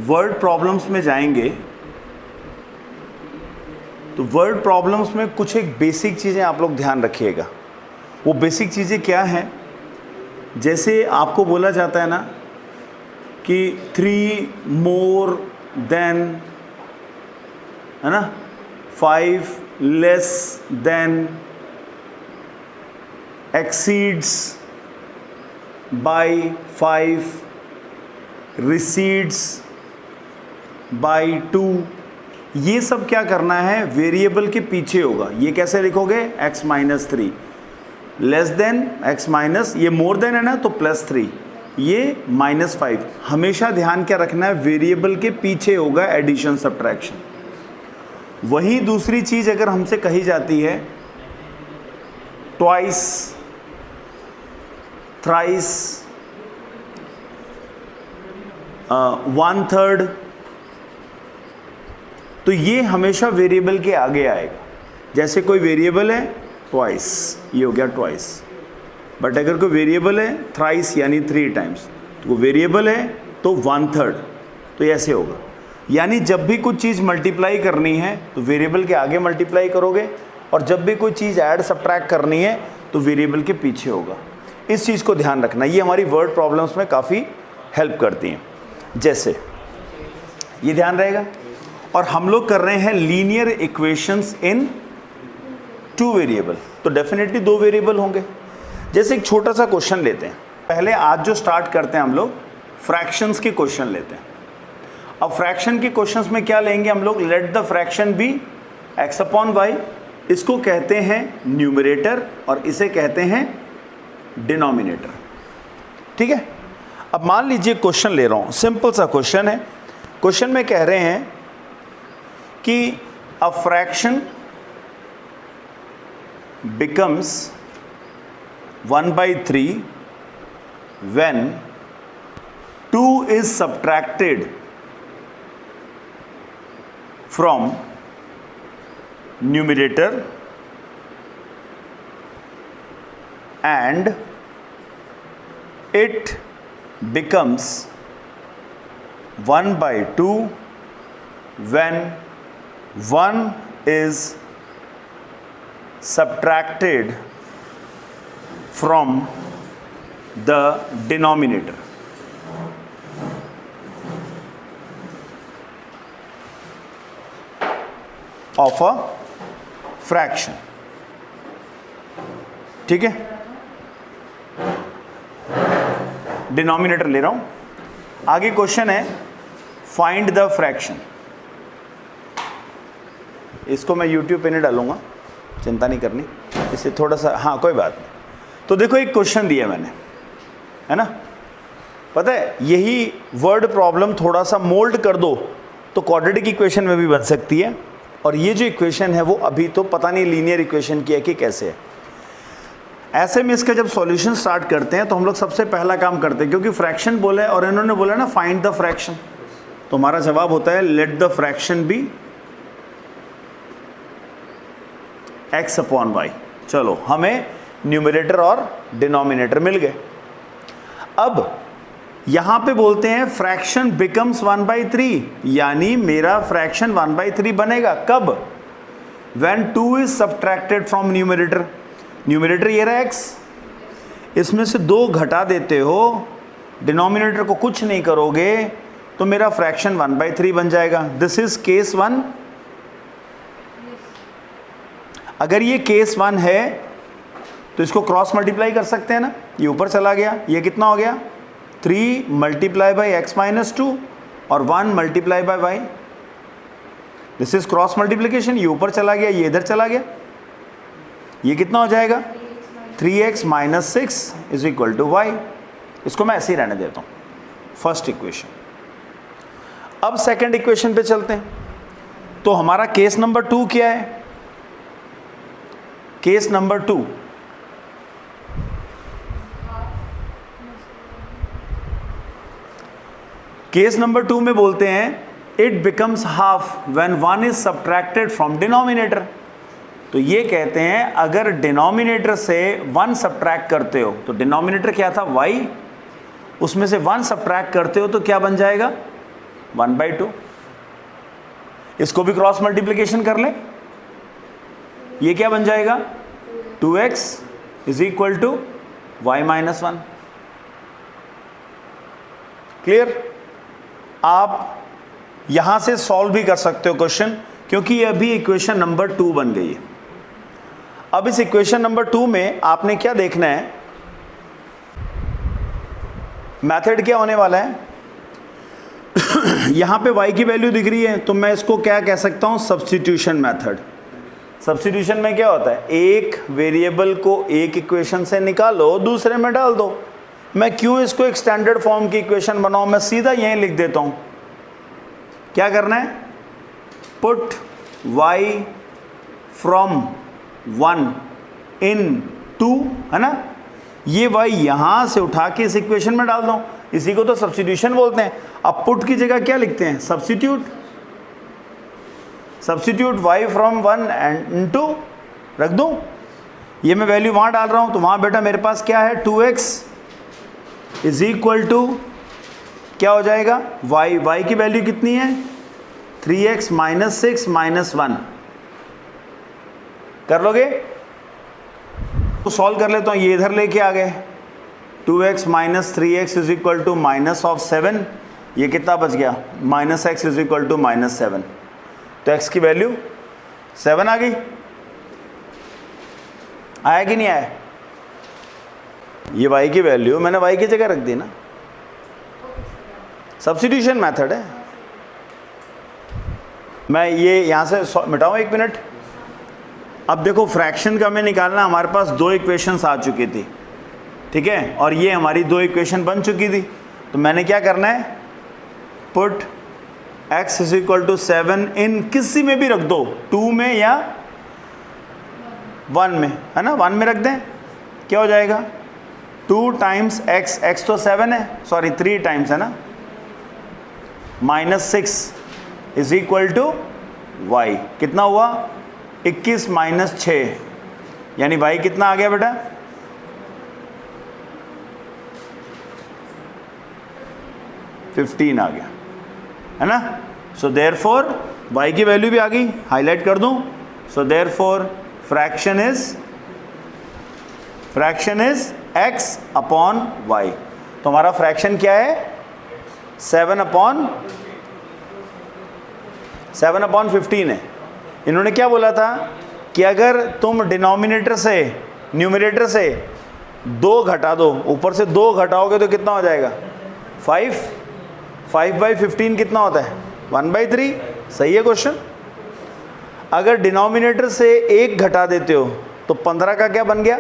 Word problems में जाएंगे तो वर्ड प्रॉब्लम्स में कुछ एक बेसिक चीज़ें आप लोग ध्यान रखिएगा। वो बेसिक चीज़ें क्या हैं? जैसे आपको बोला जाता है ना कि 3 मोर देन, है ना, 5 less than, exceeds by 5, recedes by 2। ये सब क्या करना है? वेरिएबल के पीछे होगा। ये कैसे लिखोगे? x minus 3 less than x minus, ये मोर देन है ना तो +3, ये -5। हमेशा ध्यान क्या रखना है? वेरिएबल के पीछे होगा एडिशन सब्ट्रैक्शन। वही दूसरी चीज अगर हमसे कही जाती है ट्वाइस, थ्राइस, 1/3, तो ये हमेशा वेरिएबल के आगे आएगा। जैसे कोई वेरिएबल है ट्वाइस, ये हो गया ट्वाइस। बट अगर कोई वेरिएबल है थ्राइस यानी 3 टाइम्स, तो वेरिएबल है तो 1/3, तो ऐसे होगा। यानी जब भी कुछ चीज़ मल्टीप्लाई करनी है तो वेरिएबल के आगे मल्टीप्लाई करोगे, और जब भी कोई चीज़ ऐड सब्ट्रैक्ट करनी है तो वेरिएबल के पीछे होगा। इस चीज़ को ध्यान रखना, ये हमारी वर्ड प्रॉब्लम्स में काफ़ी हेल्प करती हैं। जैसे ये ध्यान रहेगा। और हम लोग कर रहे हैं लीनियर इक्वेशंस इन 2 वेरिएबल, तो डेफिनेटली 2 वेरिएबल होंगे। जैसे एक छोटा सा क्वेश्चन लेते हैं। पहले आज जो स्टार्ट करते हैं हम लोग फ्रैक्शंस के क्वेश्चन लेते हैं। अब फ्रैक्शन के क्वेश्चंस में क्या लेंगे हम लोग? Let the fraction be x upon y. इसको कहते हैं न्यूमरेटर और इसे कहते हैं डिनोमिनेटर। ठीक है। अब मान लीजिए क्वेश्चन ले रहा हूं, सिंपल सा क्वेश्चन है। क्वेश्चन में कह रहे हैं कि a fraction becomes 1/3 when 2 is subtracted from numerator and it becomes 1/2 when 1 is subtracted from the denominator. Of a fraction. ठीक है, डिनोमिनेटर ले रहा हूं। आगे क्वेश्चन है फाइंड द फ्रैक्शन। इसको मैं YouTube पे नहीं डालूंगा, चिंता नहीं करनी, इसे थोड़ा सा, हाँ कोई बात नहीं। तो देखो एक क्वेश्चन दिया मैंने, है ना, पता है यही वर्ड प्रॉब्लम थोड़ा सा मोल्ड कर दो तो क्वाड्रेटिक इक्वेशन में भी बन सकती है। और ये जो इक्वेशन है वो अभी तो पता नहीं लीनियर इक्वेशन की है कि कैसे है। ऐसे में इसका जब सॉल्यूशन स्टार्ट करते हैं तो हम लोग सबसे पहला काम करते हैं, क्योंकि फ्रैक्शन बोला है और इन्होंने बोला ना फाइंड द फ्रैक्शन, तो हमारा जवाब होता है let the fraction be x upon y. चलो हमें न्यूमरेटर और डिनोमिनेटर मिल गए। अब यहां पे बोलते हैं फ्रैक्शन बिकम्स 1/3, यानी मेरा फ्रैक्शन 1/3 बनेगा कब? When 2 is subtracted from numerator. Numerator ये रहा x, इसमें से 2 घटा देते हो, डिनोमिनेटर को कुछ नहीं करोगे तो मेरा फ्रैक्शन 1/3 बन जाएगा। This is case 1। अगर ये केस 1 है तो इसको क्रॉस मल्टीप्लाई कर सकते हैं ना, ये ऊपर चला गया, ये कितना हो गया 3 मल्टीप्लाई बाई x माइनस 2 और 1 multiply by y। This is cross multiplication, ये ऊपर चला गया, ये इधर चला गया, ये कितना हो जाएगा 3x minus 6 is equal to y। इसको मैं ऐसे ही रहने देता हूं, फर्स्ट इक्वेशन। अब सेकंड इक्वेशन पे चलते हैं। तो हमारा केस नंबर 2 क्या है? केस नंबर 2, केस नंबर 2 में बोलते हैं it becomes half when 1 is subtracted from denominator. तो ये कहते हैं अगर डिनोमिनेटर से 1 सब्ट्रैक्ट करते हो, तो डिनोमिनेटर क्या था y, उसमें से 1 सब्ट्रैक्ट करते हो तो क्या बन जाएगा 1/2। इसको भी क्रॉस मल्टीप्लिकेशन कर लें, ये क्या बन जाएगा 2x is equal to y-1। Clear? आप यहां से सॉल्व भी कर सकते हो क्वेश्चन, क्योंकि ये अभी इक्वेशन नंबर 2 बन गई है। अब इस इक्वेशन नंबर 2 में आपने क्या देखना है, मेथड क्या होने वाला है। यहां पे y की वैल्यू दिख रही है, तो मैं इसको क्या कह सकता हूं, सब्स्टिट्यूशन मेथड। सब्स्टिट्यूशन में क्या होता है, एक वेरिएबल को एक इक्वेशन से निकालो, दूसरे में डाल दो। मैं क्यों इसको एक स्टैंडर्ड फॉर्म की इक्वेशन बनाऊं, मैं सीधा यहीं लिख देता हूं। क्या करना है, पुट y फ्रॉम 1 इन 2, है ना। ये y यहां से उठा के इस इक्वेशन में डाल दो, इसी को तो सब्स्टिट्यूशन बोलते हैं। अब पुट की जगह क्या लिखते हैं, substitute. Substitute y from 1 and into रख दूं, ये मैं वैल्यू वहां डाल रहा हूं, तो वहां बेटा मेरे पास क्या है 2x इज इक्वल टू क्या हो जाएगा y की वैल्यू कितनी है 3x माइनस 6 माइनस 1। कर लोगे तो सॉल्व कर लेता हूं, ये इधर लेके आ गए 2x minus 3x is equal to minus of 7, ये कितना बच गया minus x is equal to minus 7। तो x की वैल्यू 7 आ गई। आया कि नहीं आया, ये y की वैल्यू मैंने y की जगह रख दी ना, सब्स्टिट्यूशन मेथड है। मैं ये यहां से मिटाऊं, एक मिनट। अब देखो फ्रैक्शन का हमें निकालना, हमारे पास 2 इक्वेशंस आ चुकी थी, ठीक है, और ये हमारी 2 इक्वेशन बन चुकी थी। तो मैंने क्या करना है, put x is equal to 7 in, किसी में भी रख दो, 2 में या 1 में, है ना, 1 में रख दें, क्या हो जाएगा 2 टाइम्स x तो 7 है, सॉरी 3 टाइम्स है ना, minus 6 is equal to y, कितना हुआ 21 माइनस 6, यानी y कितना आ गया बेटा 15 आ गया, है ना। सो देयरफॉर y की वैल्यू भी आ गई, हाईलाइट कर दूं। So therefore fraction is x upon y। तो हमारा फ्रैक्शन क्या है 7 अपॉन 15 है। इन्होंने क्या बोला था कि अगर तुम डिनोमिनेटर से न्यूमरेटर से 2 घटा दो, ऊपर से 2 घटाओगे तो कितना हो जाएगा 5/15 कितना होता है 1/3। सही है क्वेश्चन। अगर डिनोमिनेटर से 1 घटा देते हो तो 15 का क्या बन गया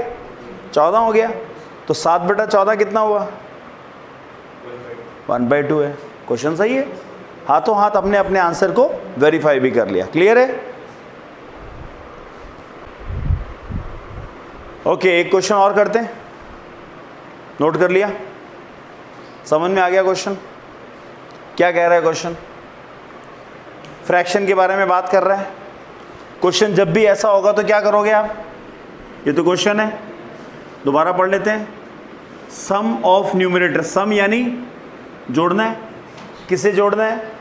14 हो गया, तो 7/14 कितना हुआ 1/2 है। क्वेश्चन सही है, हाथों हाथ अपने अपने आंसर को वेरीफाई भी कर लिया। क्लियर है? ओके, एक क्वेश्चन और करते हैं, नोट कर लिया, समझ में आ गया क्वेश्चन क्या कह रहा है। क्वेश्चन फ्रैक्शन के बारे में बात कर रहा है। क्वेश्चन जब भी ऐसा होगा तो क्या करोगे आप, ये तो क्वेश्चन है, दोबारा पढ़ लेते हैं। सम ऑफ न्यूमरेटर, सम यानी जोड़ना है, किसे जोड़ना है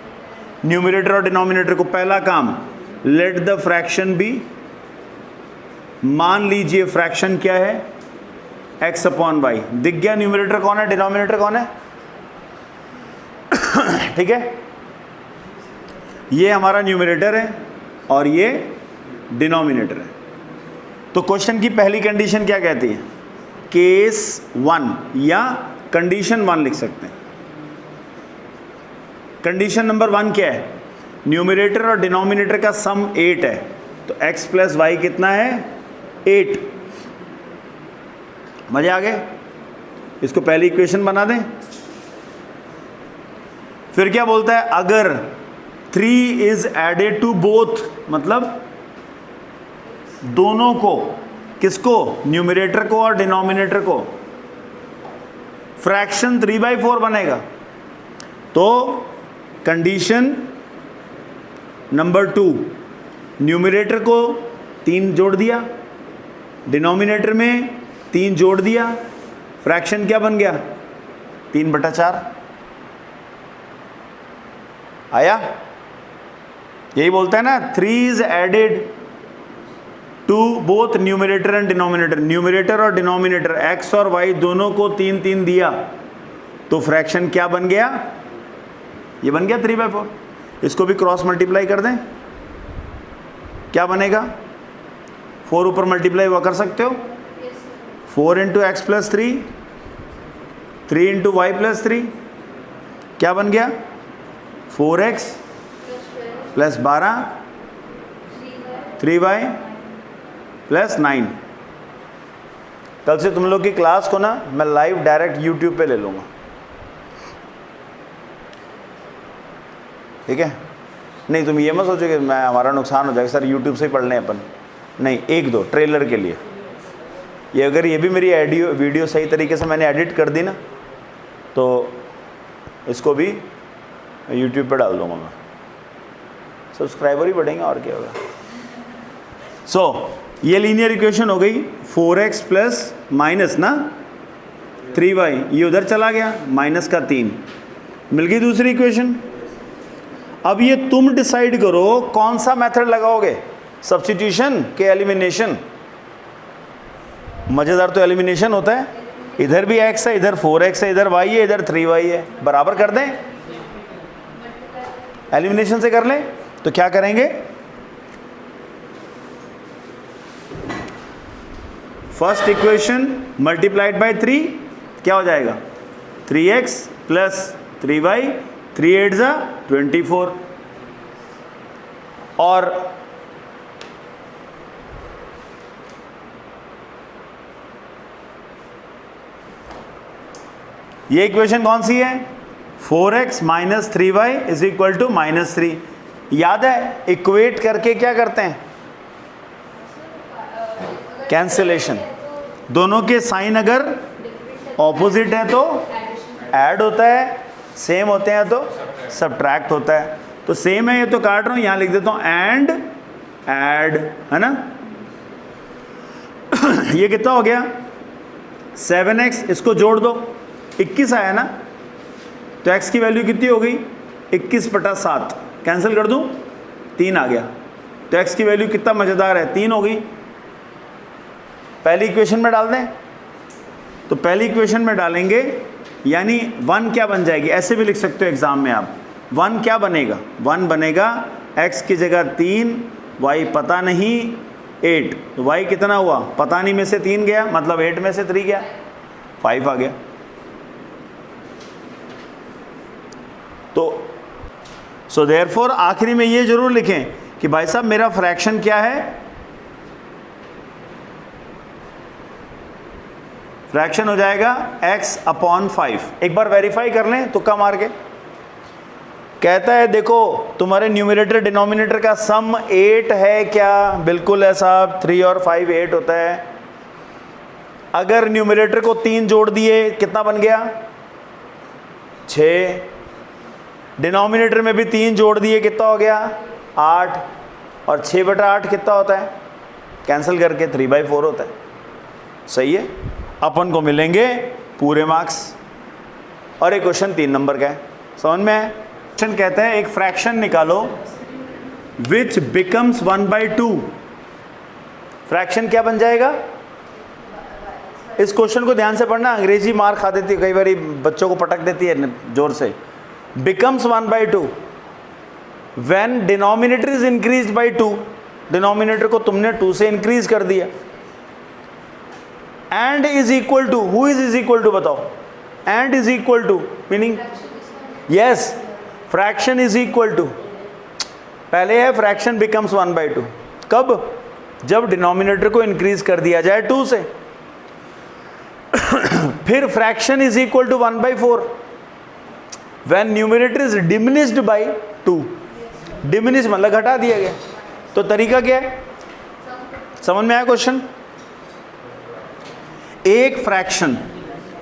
न्यूमरेटर और डिनोमिनेटर को। पहला काम, लेट द फ्रैक्शन बी, मान लीजिए फ्रैक्शन क्या है x अपॉन वाई। दिख गया न्यूमरेटर कौन है डिनोमिनेटर कौन है, ठीक है, ये हमारा न्यूमरेटर है और ये डिनोमिनेटर है। तो क्वेश्चन की पहली कंडीशन क्या कहती है, केस 1 या कंडीशन 1 लिख सकते हैं। कंडीशन नंबर 1 क्या है, न्यूमरेटर और डिनोमिनेटर का सम 8 है, तो x प्लस वाई कितना है 8। मजे आ गए, इसको पहली इक्वेशन बना दें। फिर क्या बोलता है, अगर 3 इज एडेड टू बोथ, मतलब दोनों को, किसको न्यूमरेटर को और डिनोमिनेटर को, फ्रैक्शन 3/4 बनेगा। तो कंडीशन नंबर 2, न्यूमरेटर को 3 जोड़ दिया, डिनोमिनेटर में 3 जोड़ दिया, फ्रैक्शन क्या बन गया 3/4। आया? यही बोलते हैं ना, 3 is added to both numerator and denominator. Numerator और डिनोमिनेटर x और y दोनों को 3 3 दिया तो फ्रैक्शन क्या बन गया? ये बन गया 3/4। इसको भी क्रॉस मल्टीप्लाई कर दें, क्या बनेगा? 4 ऊपर मल्टीप्लाई हुआ कर सकते हो, 4 into x plus 3, 3 into y plus 3, क्या बन गया? 4x plus 12, 3y plus 9। कल से तुम लोग की क्लास को ना मैं लाइव डायरेक्ट यूट्यूब पे ले लूँगा, ठीक है? नहीं तुम ये मत सोचो कि मैं हमारा नुकसान हो जाएगा, सर यूट्यूब से ही पढ़ लें अपन। नहीं, 1-2 ट्रेलर के लिए ये, अगर ये भी मेरी वीडियो सही तरीके से मैंने एडिट कर दी ना तो इसको भी यूट्यूब पे डाल दूँगा मैं, सब्सक्राइबर ही बढ़ेंगे और क्या होगा। सो ये लीनियर इक्वेशन हो गई, 4x प्लस माइनस ना 3y, ये उधर चला गया, माइनस का 3, मिल गई दूसरी इक्वेशन। अब ये तुम डिसाइड करो कौन सा मेथड लगाओगे, सब्स्टिट्यूशन के एलिमिनेशन। मज़ेदार तो एलिमिनेशन होता है, इधर भी x है, इधर 4x है, इधर y है, इधर 3y है, बराबर कर दें, एलिमिनेशन से कर लें। तो क्या करेंगे? फर्स्ट इक्वेशन मल्टीप्लाइड बाय 3 क्या हो जाएगा? 3x प्लस 3y, 3 8 जा 24, और ये इक्वेशन कौन सी है? 4x minus 3y is equal to -3। याद है इक्वेट करके क्या करते हैं? कैंसिलेशन। दोनों के साइन अगर ऑपोजिट है तो ऐड होता है, सेम होते हैं तो सब्ट्रैक्ट होता है। तो सेम है ये तो काट रहा हूं, यहां लिख देता हूं एंड ऐड, है ना? ये कितना हो गया? 7x, इसको जोड़ दो, 21 आया ना, तो x की वैल्यू कितनी हो गई? 21/7, कैंसिल कर दूं, 3 आ गया। तो x की वैल्यू कितना मज़ेदार है, 3 हो गई। पहली इक्वेशन में डाल दें, तो पहली इक्वेशन में डालेंगे यानी 1 क्या बन जाएगी? ऐसे भी लिख सकते हो एग्जाम में आप, 1 क्या बनेगा? 1 बनेगा x की जगह 3, y पता नहीं 8, तो y कितना हुआ? पता नहीं में से 3 गया, मतलब 8 में से 3 गया, 5 आ गया। तो सो देयरफॉर आखिरी में ये जरूर लिखें कि भाई साहब मेरा फ्रैक्शन क्या है? फ्रैक्शन हो जाएगा x/5। एक बार वेरीफाई कर लें तुक्का मार के। कहता है देखो तुम्हारे न्यूमरेटर डिनोमिनेटर का सम 8 है क्या? बिल्कुल है साहब, 3 और 5 8 होता है। अगर न्यूमरेटर को 3 जोड़ दिए कितना बन गया? 6। डिनोमिनेटर में भी 3 जोड़ दिए कितना हो गया? 8। और 6/8 कितना होता है? कैंसिल करके 3/4 होता है। सही है, अपन को मिलेंगे पूरे मार्क्स। और एक क्वेश्चन 3 नंबर का है, समझ में है? क्वेश्चन कहता है एक फ्रैक्शन निकालो विच बिकम्स 1/2। फ्रैक्शन क्या बन जाएगा? इस क्वेश्चन को ध्यान से पढ़ना, अंग्रेजी मार खा देती है कई बार, बच्चों को पटक देती है जोर से। Becomes 1/2 when denominator is increased by 2। Denominator को तुमने 2 से इंक्रीज कर दिया। And is equal to, who is equal to बताओ? And is equal to meaning yes, fraction is equal to. पहले है फ्रैक्शन बिकम्स 1/2, कब? जब डिनोमिनेटर को इंक्रीज कर दिया जाए 2 से। फिर fraction is equal to 1/4 when numerator is diminished by 2। Diminish मतलब घटा दिया गया। तो तरीका क्या है? समझ में आया क्वेश्चन? एक फ्रैक्शन,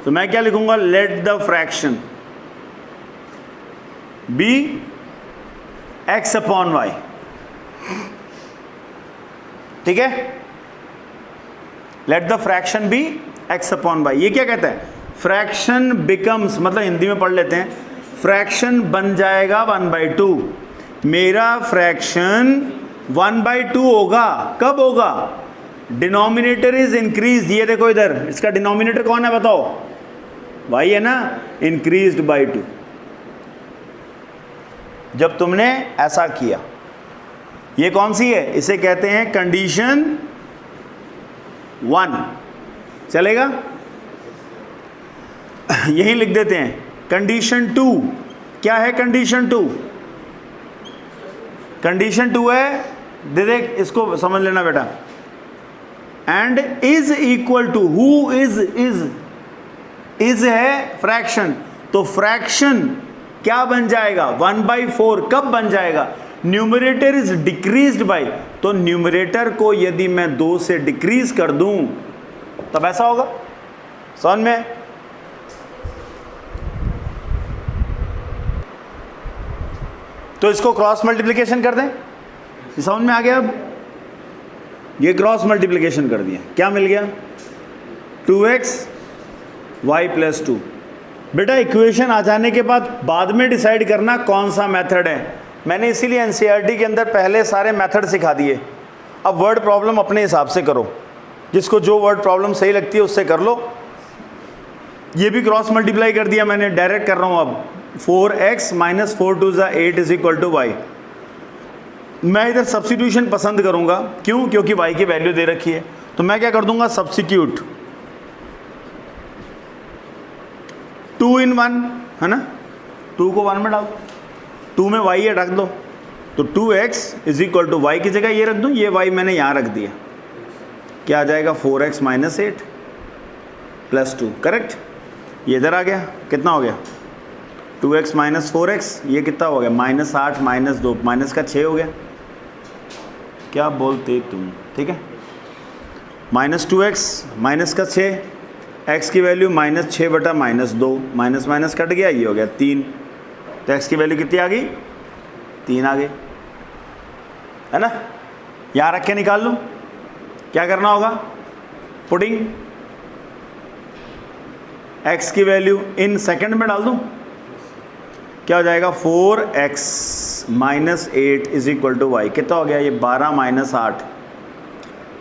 तो मैं क्या लिखूंगा? Let the fraction be x/y। ठीक है, let the fraction be x/y। ये क्या कहता है? फ्रैक्शन बिकम्स, मतलब हिंदी में पढ़ लेते हैं, फ्रैक्शन बन जाएगा 1/2। मेरा फ्रैक्शन 1/2 होगा। कब होगा? Denominator is increase. ये देखो इधर, इसका डिनोमिनेटर कौन है बताओ? y है ना, इंक्रीज्ड बाई 2। जब तुमने ऐसा किया, ये कौन सी है? इसे कहते हैं कंडीशन 1। चलेगा? यही लिख देते हैं कंडीशन 2। क्या है कंडीशन 2? कंडीशन 2 है, दे देख, इसको समझ लेना बेटा। And is equal to, who is है फ्रैक्शन, तो फ्रैक्शन क्या बन जाएगा? 1/4। कब बन जाएगा? न्यूमरेटर इज डिक्रीज्ड बाय, तो न्यूमरेटर को यदि मैं 2 से डिक्रीज कर दूं तब ऐसा होगा। समझ में? तो इसको क्रॉस मल्टीप्लिकेशन कर दें। समझ में आ गया? अब ये क्रॉस मल्टीप्लिकेशन कर दिया, क्या मिल गया? 2x y + 2। बेटा इक्वेशन आ जाने के बाद में डिसाइड करना कौन सा मेथड है। मैंने इसीलिए एनसीईआरटी के अंदर पहले सारे मेथड सिखा दिए। अब वर्ड प्रॉब्लम अपने हिसाब से करो, जिसको जो वर्ड प्रॉब्लम सही लगती है उससे कर लो। ये भी क्रॉस मल्टीप्लाई कर दिया मैंने, डायरेक्ट कर रहा हूँ अब। 4x - 4 × 2 = 8 = y। मैं इधर सब्स्टिट्यूशन पसंद करूँगा। क्यों? क्योंकि y की वैल्यू दे रखी है। तो मैं क्या कर दूंगा? सब्स्टिट्यूट 2 in 1 है ना, 2 को 1 में डाल, 2 में y है, रख दो। तो 2x = y की जगह ये रख दूँ, ये y मैंने यहाँ रख दिया। क्या आ जाएगा? 4x - 8 + 2। करेक्ट? ये इधर आ गया। कितना हो गया? 2x - 4x, ये कितना हो गया? -8 - 2, माइनस का 6 हो गया। क्या बोलते तुम? ठीक है, -2x माइनस का 6, x की वैल्यू -6/-2, माइनस कट गया, ये हो गया 3। तो x की वैल्यू कितनी आ गई? 3 आ गई, है ना? यहाँ रख के निकाल लूँ। क्या करना होगा? पुटिंग x की वैल्यू इन सेकंड में डाल दूँ। क्या हो जाएगा? 4x - 8 = y। कितना हो गया? ये 12 - 8।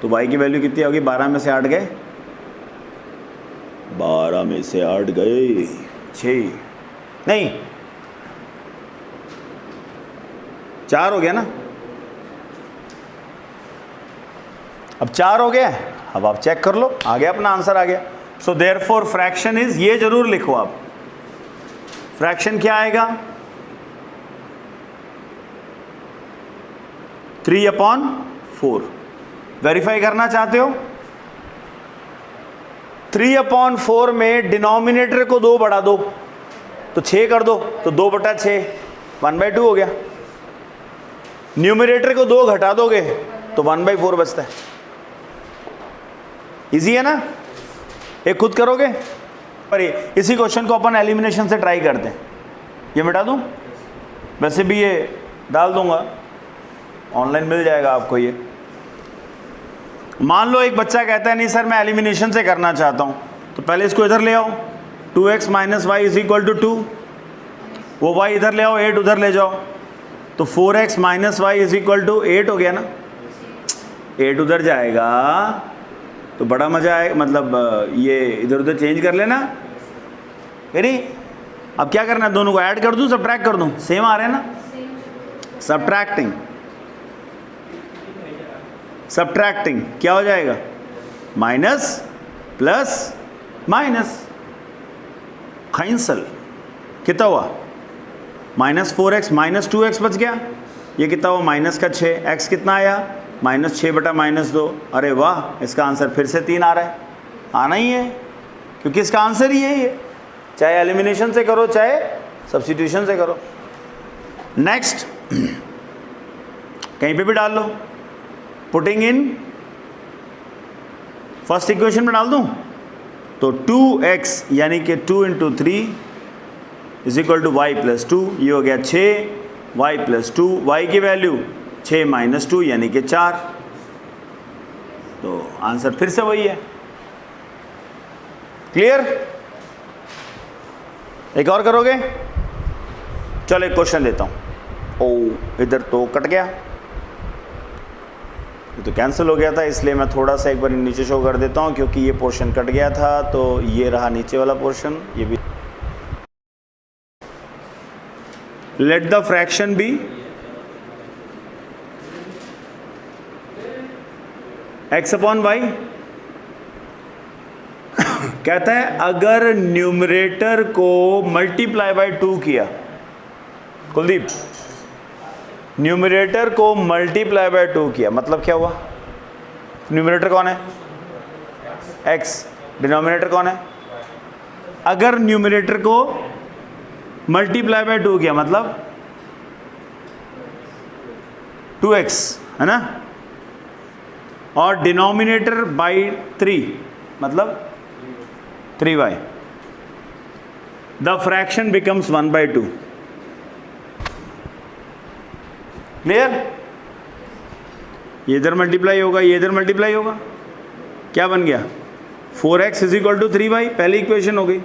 तो y की वैल्यू कितनी होगी? 12 में से 8 गए, 12 में से 8 गए 6, नहीं 4 हो गया ना। अब 4 हो गया। अब आप चेक कर लो, आ गया, अपना आंसर आ गया। सो देयरफॉर फ्रैक्शन इज, ये जरूर लिखो आप, फ्रैक्शन क्या आएगा? 3/4। वेरीफाई करना चाहते हो? 3/4 में डिनोमिनेटर को 2 बढ़ा दो तो 6 कर दो, तो 2/6 1/2 हो गया। न्यूमरेटर को 2 घटा दोगे तो 1/4 बचता है। इजी है ना? एक खुद करोगे। पर इसी क्वेश्चन को अपन एलिमिनेशन से ट्राई करते हैं। ये मिटा दूं? वैसे भी ये डाल दूंगा, ऑनलाइन मिल जाएगा आपको। ये मान लो एक बच्चा कहता है नहीं सर मैं एलिमिनेशन से करना चाहता हूँ, तो पहले इसको इधर ले आओ। 2x - y = 2, वो y इधर ले आओ, 8 उधर ले जाओ, तो 4x - y = 8 हो गया ना। 8 उधर जाएगा तो बड़ा मज़ा आएगा, मतलब ये इधर उधर चेंज कर लेना। वेरी, अब क्या करना है? दोनों को ऐड कर दूँ, सब्ट्रैक्ट कर दूँ? सेम आ रहे हैं ना। सब्ट्रैक्टिंग क्या हो जाएगा? Minus plus minus, cancel. कितना हुआ? -4x - 2x बच गया। ये कितना हुआ? -6। x कितना आया? -6/-2। अरे वाह, इसका आंसर फिर से 3 आ रहा है। आना ही है, क्योंकि इसका आंसर ही यही है, चाहे एलिमिनेशन से करो चाहे सब्स्टिट्यूशन से करो। नेक्स्ट, कहीं पे भी डाल लो। पुटिंग इन फर्स्ट इक्वेशन में डाल दूं तो 2x यानी कि 2 × 3 = y + 2, ये हो गया 6, y + 2, y की वैल्यू 6 - 2 यानी कि 4। तो आंसर फिर से वही है। क्लियर? एक और करोगे? चलो एक क्वेश्चन देता हूँ। ओ इधर तो कट गया, ये तो कैंसिल हो गया था, इसलिए मैं थोड़ा सा एक बार नीचे शो कर देता हूँ क्योंकि ये पोर्शन कट गया था। तो ये रहा नीचे वाला पोर्शन, ये भी। Let the fraction be x upon y. कहता है अगर न्यूमरेटर को मल्टीप्लाई बाय 2 किया, कुलदीप न्यूमरेटर को मल्टीप्लाई बाय 2 किया मतलब क्या हुआ? न्यूमरेटर कौन है? x, डिनोमिनेटर कौन है? अगर न्यूमरेटर को मल्टीप्लाई बाय 2 किया मतलब 2x है ना, और डिनोमिनेटर बाई 3 मतलब 3y, the fraction becomes 1/2। Clear? ये इधर मल्टीप्लाई होगा, ये इधर मल्टीप्लाई होगा, क्या बन गया? 4x is equal to 3y, पहली इक्वेशन हो गई।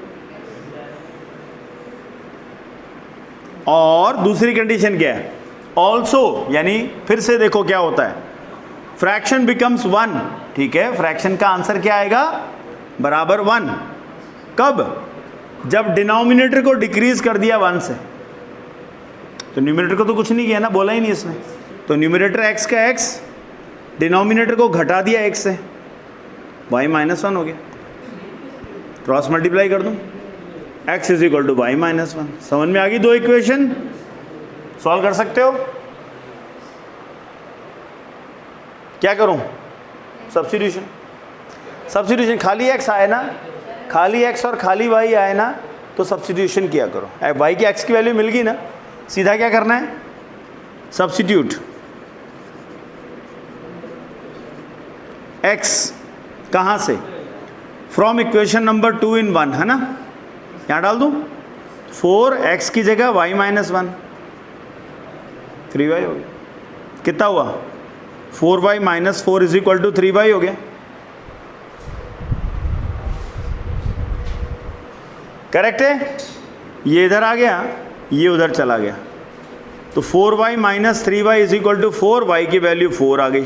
और दूसरी कंडीशन क्या है? ऑल्सो, यानी फिर से देखो क्या होता है, फ्रैक्शन बिकम्स 1। ठीक है, फ्रैक्शन का आंसर क्या आएगा? बराबर 1। कब? जब डिनोमिनेटर को डिक्रीज कर दिया 1 से। तो न्यूमरेटर को तो कुछ नहीं किया ना, बोला ही नहीं इसने। तो न्यूमरेटर x का x, डिनोमिनेटर को घटा दिया x से, y माइनस 1 हो गया। क्रॉस मल्टीप्लाई कर दूं, x is equal to y minus 1। समझ में आ गई? 2 इक्वेशन सॉल्व कर सकते हो। क्या करूं? सब्स्टिट्यूशन। सब्स्टिट्यूशन, खाली x आए ना, खाली x और खाली y आए ना, तो सब्स्टिट्यूशन किया करो। y की x की वैल्यू मिल गई ना, सीधा क्या करना है? सब्स्टिट्यूट x कहाँ से? फ्रॉम इक्वेशन नंबर 2 in 1 है ना, यहाँ डाल दूँ 4x की जगह y माइनस 1, 3y हो गया। कितना हुआ? 4y minus 4 is equal to 3y हो गया। करेक्ट है? ये इधर आ गया, ये उधर चला गया, तो 4y minus 3y is equal to 4, y की वैल्यू 4 आ गई।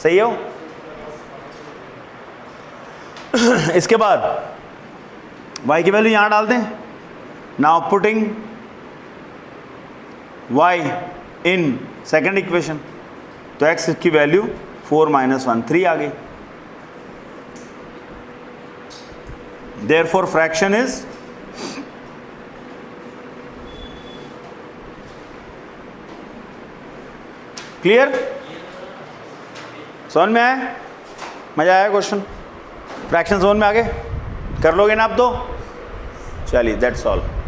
सही हो? इसके बाद y की वैल्यू यहां डाल दें। Now putting y in second equation, तो x की वैल्यू 4 माइनस 1, 3 आ गई। Therefore fraction is clear? समझ में आया? मजा आया? क्वेश्चन फ्रैक्शन समझ में आ गए? कर लोगे ना आप? तो चलिए, दैट्स ऑल।